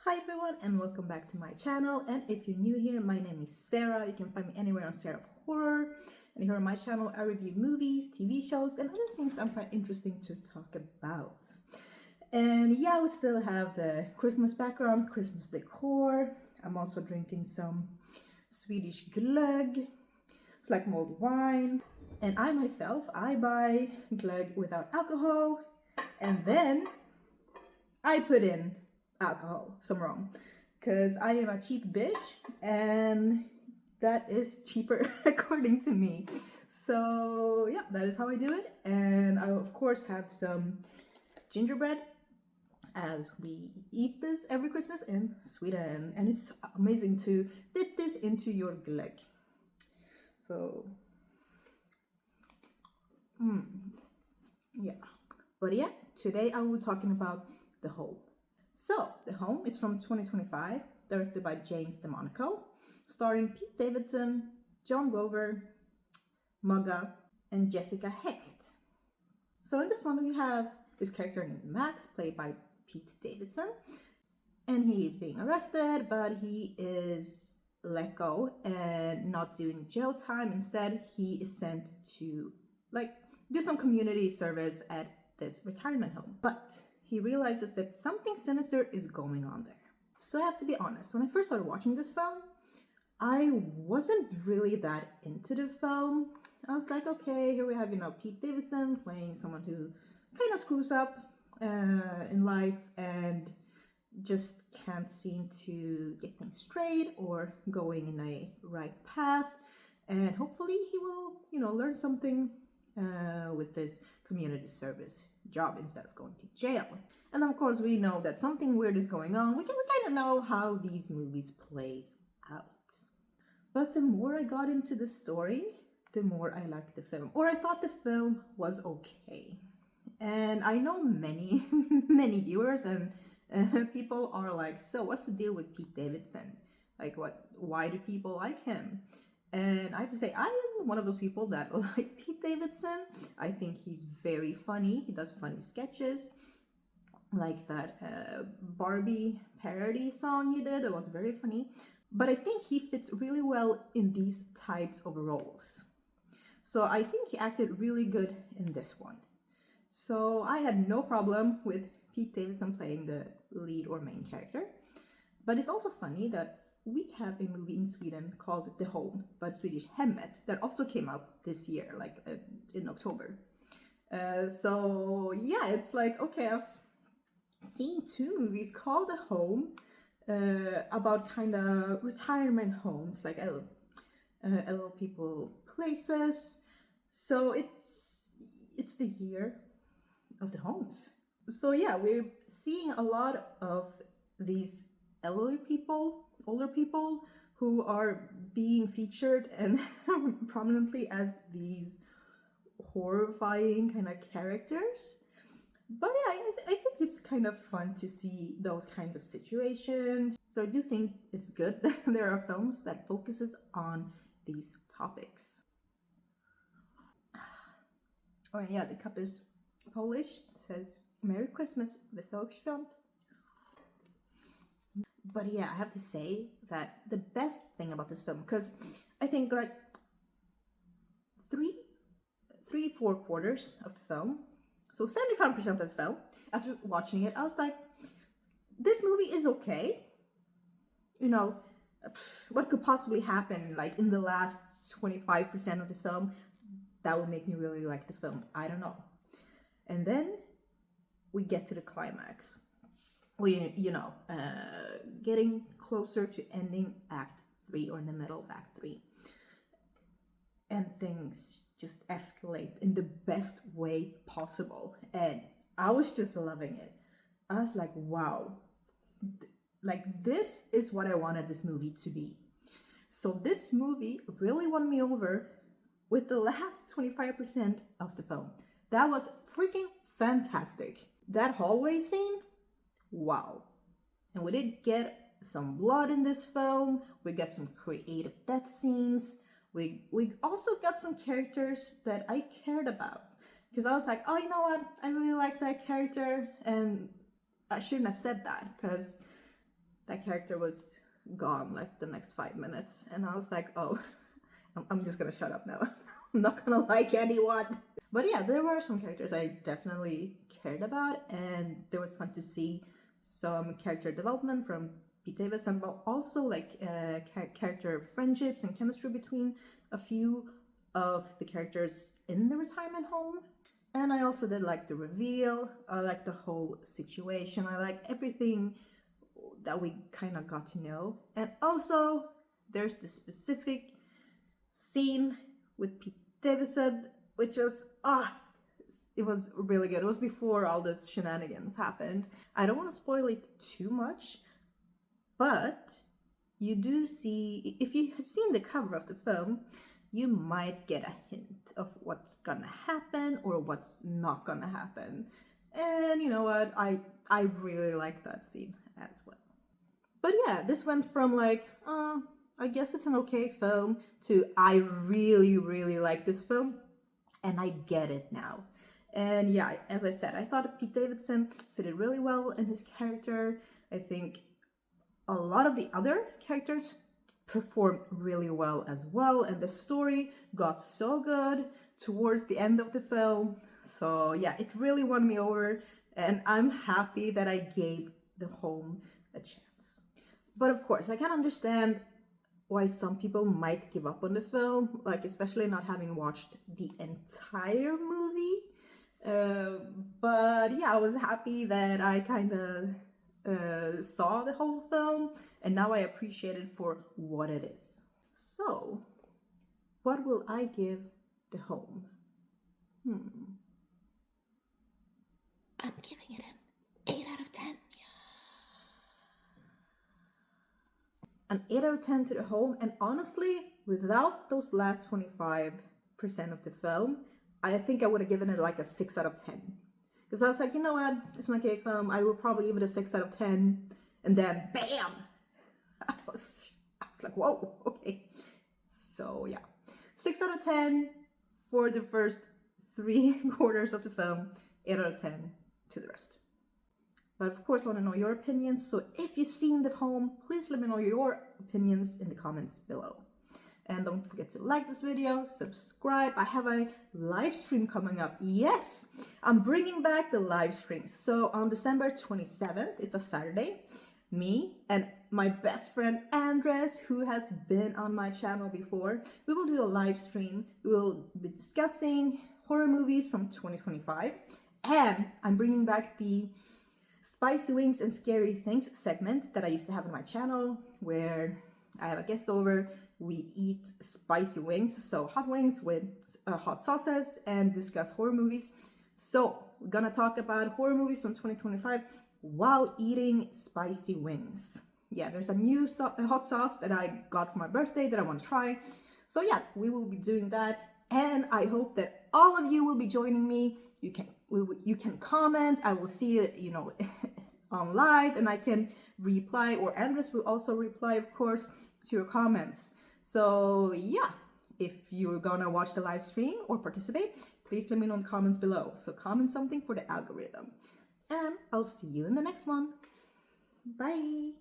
Hi everyone and welcome back to my channel, and if you're new here, my name is Sarah. You can find me anywhere on Sarah of Horror, and here on my channel I review movies, TV shows and other things I'm quite interesting to talk about. And yeah, we still have the Christmas background, Christmas decor. I'm also drinking some Swedish glögg. It's like mulled wine, and I myself, I buy glögg without alcohol and then I put in alcohol, some rum, because I am a cheap bitch and that is cheaper according to me. So yeah, that is how I do it. And I of course have some gingerbread, as we eat this every Christmas in Sweden, and it's amazing to dip this into your glögg. So yeah, but yeah, today I will be talking about The Home. So, The Home is from 2025, directed by DeMonaco, starring Pete Davidson, John Glover, Mugga, and Jessica Hecht. So in this one we have this character named Max, played by Pete Davidson, and he is being arrested, but he is let go and not doing jail time. Instead, he is sent to do some community service at this retirement home. But he realizes that something sinister is going on there. So I have to be honest, when I first started watching this film, I wasn't really that into the film. I was like, okay, here we have, Pete Davidson playing someone who kind of screws up in life and just can't seem to get things straight or going in a right path. And hopefully he will, learn something with this community service job instead of going to jail. And of course we know that something weird is going on. We kind of know how these movies plays out. But the more I got into the story, the more I liked the film, or I thought the film was okay. And I know many many viewers and people are like, so what's the deal with Pete Davidson? Like, why do people like him? And I have to say, I am one of those people that like Pete Davidson. I think he's very funny. He does funny sketches, like that Barbie parody song he did. It was very funny. But I think he fits really well in these types of roles. So I think he acted really good in this one. So I had no problem with Pete Davidson playing the lead or main character. But it's also funny that we have a movie in Sweden called The Home, but Swedish Hemmet, that also came out this year, in October. So yeah, it's like, okay, I've seen two movies called The Home about kind of retirement homes, like elderly people places. So it's the year of the homes. So yeah, we're seeing a lot of these elderly people, older people, who are being featured and prominently as these horrifying kind of characters. But yeah, I think it's kind of fun to see those kinds of situations. So I do think it's good that there are films that focuses on these topics. Oh, and yeah, the cup is Polish. It says Merry Christmas, Wesołych Świąt. But yeah, I have to say that the best thing about this film, because I think like four quarters of the film, so 75% of the film, after watching it, I was like, this movie is okay. What could possibly happen like in the last 25% of the film that would make me really like the film? I don't know. And then we get to the climax. We, getting closer to ending Act 3, or in the middle of Act 3. And things just escalate in the best way possible. And I was just loving it. I was like, wow. This is what I wanted this movie to be. So this movie really won me over with the last 25% of the film. That was freaking fantastic. That hallway scene, wow. And we did get some blood in this film. We got some creative death scenes. We also got some characters that I cared about. Because I was like, oh, you know what? I really like that character. And I shouldn't have said that, because that character was gone like the next 5 minutes, and I was like, oh, I'm just gonna shut up now. I'm not gonna like anyone. But yeah, there were some characters I definitely cared about, and it was fun to see some character development from Pete Davidson, but also like character friendships and chemistry between a few of the characters in the retirement home. And I also did like the reveal. I like the whole situation. I like everything that we kind of got to know. And also, there's this specific scene with Pete Davidson, which was it was really good. It was before all this shenanigans happened. I don't want to spoil it too much, but you do see, if you have seen the cover of the film, you might get a hint of what's gonna happen or what's not gonna happen. And you know what? I really like that scene as well. But yeah, this went from like, I guess it's an okay film to I really, really like this film and I get it now. And yeah, as I said, I thought Pete Davidson fitted really well in his character. I think a lot of the other characters performed really well as well, and the story got so good towards the end of the film. So yeah, it really won me over, and I'm happy that I gave The Home a chance. But of course, I can understand why some people might give up on the film, like especially not having watched the entire movie. But yeah, I was happy that I kind of saw the whole film, and now I appreciate it for what it is. So, what will I give The Home? I'm giving it an 8 out of 10. An 8 out of 10 to The Home, and honestly, without those last 25% of the film, I think I would have given it like a 6 out of 10. Because I was like, you know what, it's an okay film, I will probably give it a 6 out of 10, and then BAM! I was like, whoa, okay. So yeah, 6 out of 10 for the first 3 quarters of the film, 8 out of 10 to the rest. But of course, I want to know your opinions, so if you've seen The Home, please let me know your opinions in the comments below. And don't forget to like this video, subscribe. I have a live stream coming up. Yes, I'm bringing back the live stream. So on December 27th, it's a Saturday, me and my best friend Andres, who has been on my channel before, we will do a live stream. We will be discussing horror movies from 2025. And I'm bringing back the Spicy Wings and Scary Things segment that I used to have on my channel, where I have a guest over, we eat spicy wings, so hot wings with hot sauces, and discuss horror movies. So we're gonna talk about horror movies from 2025 while eating spicy wings. Yeah, there's a new hot sauce that I got for my birthday that I want to try. So yeah, we will be doing that, and I hope that all of you will be joining me. You can comment. I will see it, you know, on live, and I can reply, or Andres will also reply, of course, to your comments. So yeah, if you're gonna watch the live stream or participate, please let me know in the comments below. So comment something for the algorithm. And I'll see you in the next one. Bye!